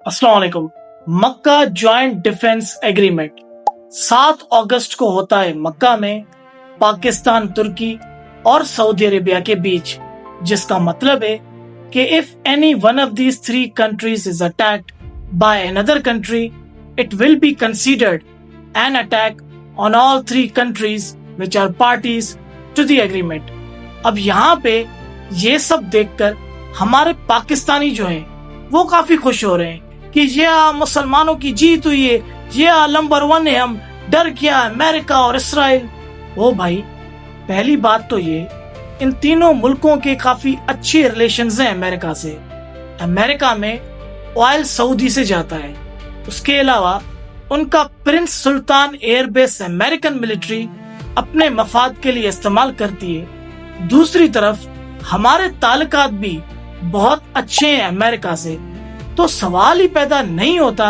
अस्सलाम वालेकुम। मक्का joint defence agreement 7 अगस्त को होता है मक्का में पाकिस्तान, तुर्की और सऊदी अरेबिया के बीच, जिसका मतलब है कि if any one of these 3 countries is attacked by another country, it will be considered an attack on all 3 countries which are parties to the agreement. अब यहाँ पे ये सब देखकर हमारे पाकिस्तानी जो हैं वो काफी खुश हो रहे हैं कि ये मुसलमानों की जीत हुई है, ये नंबर 1 है, हम डर गया अमेरिका और इसराइल। ओ भाई, पहली बात तो ये, इन तीनों मुल्कों के काफी अच्छे रिलेशंस हैं अमेरिका से। अमेरिका में ऑयल सऊदी से जाता है, उसके अलावा उनका प्रिंस सुल्तान एयरबेस अमेरिकन मिलिट्री अपने मफाद के लिए इस्तेमाल करती है। दूसरी तरफ हमारे ताल्लुकात भी बहुत अच्छे हैं अमेरिका से, तो सवाल ही पैदा नहीं होता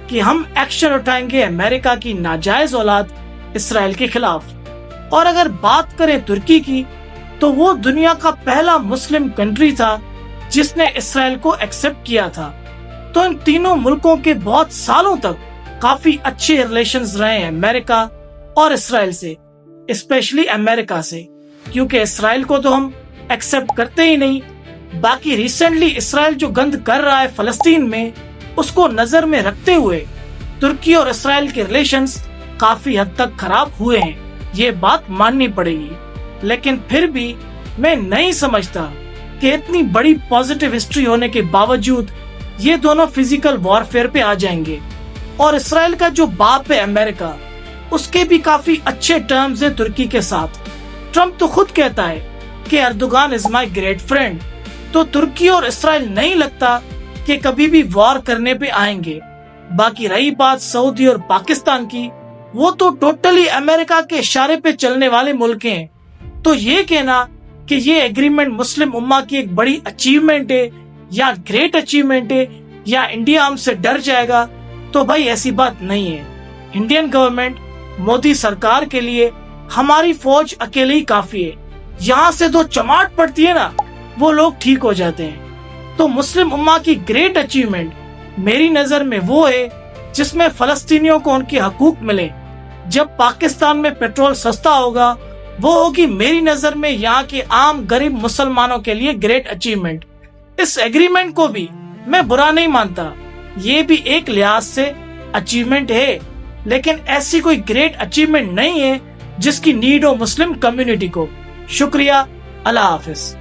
कि हम एक्शन उठाएंगे अमेरिका की नाजायज औलाद इसराइल के खिलाफ। और अगर बात करें तुर्की की, तो वो दुनिया का पहला मुस्लिम कंट्री था जिसने इसराइल को एक्सेप्ट किया था। तो इन तीनों मुल्कों के बहुत सालों तक काफी अच्छे रिलेशंस रहे हैं अमेरिका और इसराइल से, स्पेशली अमेरिका से, क्योंकि इसराइल को तो हम एक्सेप्ट करते ही नहीं। बाकी रिसेंटली इसराइल जो गंद कर रहा है फलस्तीन में, उसको नजर में रखते हुए तुर्की और इसराइल के रिलेशंस काफी हद तक खराब हुए हैं, ये बात माननी पड़ेगी। लेकिन फिर भी मैं नहीं समझता कि इतनी बड़ी पॉजिटिव हिस्ट्री होने के बावजूद ये दोनों फिजिकल वॉरफेयर पे आ जाएंगे। और इसराइल का जो बाप है अमेरिका, उसके भी काफी अच्छे टर्म्स हैं तुर्की के साथ। ट्रम्प तो खुद कहता है कि Erdogan is my great friend. तो तुर्की और इसराइल नहीं लगता कि कभी भी वॉर करने पे आएंगे। बाकी रही बात सऊदी और पाकिस्तान की, वो तो टोटली अमेरिका के इशारे पे चलने वाले मुल्क हैं। तो ये कहना कि ये एग्रीमेंट मुस्लिम उम्मा की एक बड़ी अचीवमेंट है या ग्रेट अचीवमेंट है या इंडिया हमसे डर जाएगा, तो भाई ऐसी बात नहीं है। इंडियन गवर्नमेंट, मोदी सरकार के लिए हमारी फौज अकेले ही काफी है। यहाँ से तो चमाट पड़ती है ना, वो लोग ठीक हो जाते हैं। तो मुस्लिम उम्मा की ग्रेट अचीवमेंट मेरी नजर में वो है जिसमें फलस्तीनियों को उनके हकूक मिले। जब पाकिस्तान में पेट्रोल सस्ता होगा, वो होगी मेरी नजर में यहाँ के आम गरीब मुसलमानों के लिए ग्रेट अचीवमेंट। इस एग्रीमेंट को भी मैं बुरा नहीं मानता, ये भी एक लिहाज से अचीवमेंट है, लेकिन ऐसी कोई ग्रेट अचीवमेंट नहीं है जिसकी नीड हो मुस्लिम कम्युनिटी को। शुक्रिया, अल्लाह हाफिज।